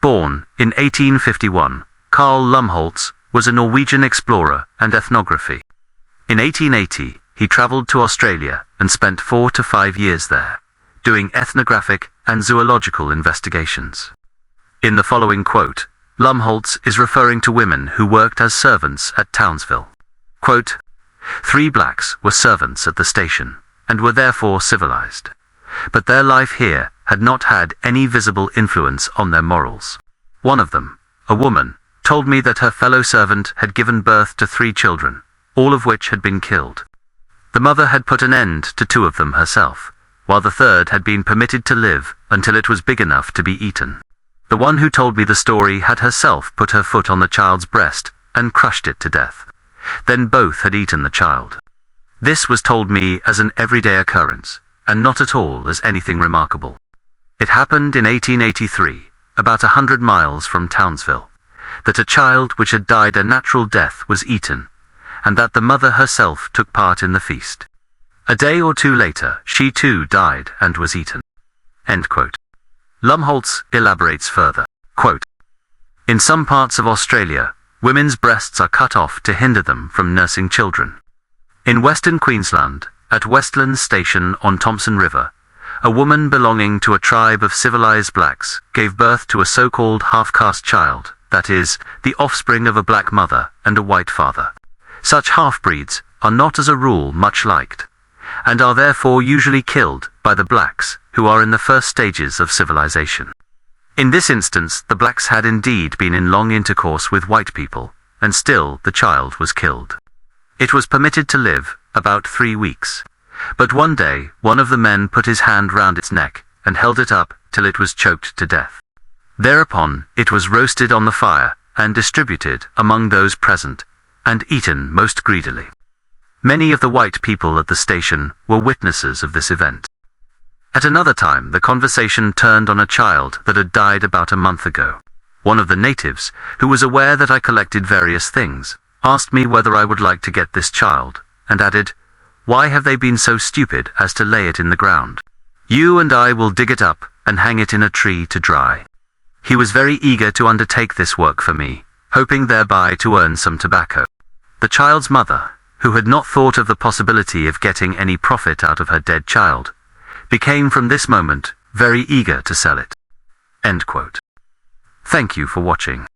Born in 1851, Carl Lumholtz was a Norwegian explorer and ethnographer. In 1880, he traveled to Australia and spent 4 to 5 years there, doing ethnographic and zoological investigations. In the following quote, Lumholtz is referring to women who worked as servants at Townsville. Quote, 3 blacks were servants at the station, and were therefore civilized. But their life here had not had any visible influence on their morals. One of them, a woman, told me that her fellow servant had given birth to 3 children, all of which had been killed. The mother had put an end to 2 of them herself, while the third had been permitted to live until it was big enough to be eaten. The one who told me the story had herself put her foot on the child's breast and crushed it to death. Then both had eaten the child. This was told me as an everyday occurrence, and not at all as anything remarkable. It happened in 1883, about 100 miles from Townsville, that a child which had died a natural death was eaten, and that the mother herself took part in the feast. A day or 2 later, she too died and was eaten. End quote. Lumholtz elaborates further. Quote, in some parts of Australia, women's breasts are cut off to hinder them from nursing children. In Western Queensland, at Westlands Station on Thompson River, a woman belonging to a tribe of civilized blacks gave birth to a so-called half-caste child, that is, the offspring of a black mother and a white father. Such half-breeds are not as a rule much liked, and are therefore usually killed by the blacks, who are in the first stages of civilization. In this instance, the blacks had indeed been in long intercourse with white people, and still the child was killed. It was permitted to live about 3 weeks, but one day one of the men put his hand round its neck and held it up till it was choked to death. Thereupon it was roasted on the fire and distributed among those present, and eaten most greedily. Many of the white people at the station were witnesses of this event. At another time, the conversation turned on a child that had died about a month ago. One of the natives, who was aware that I collected various things, asked me whether I would like to get this child, and added, "Why have they been so stupid as to lay it in the ground? You and I will dig it up and hang it in a tree to dry." He was very eager to undertake this work for me, hoping thereby to earn some tobacco. The child's mother, who had not thought of the possibility of getting any profit out of her dead child, became from this moment very eager to sell it. End quote. Thank you for watching.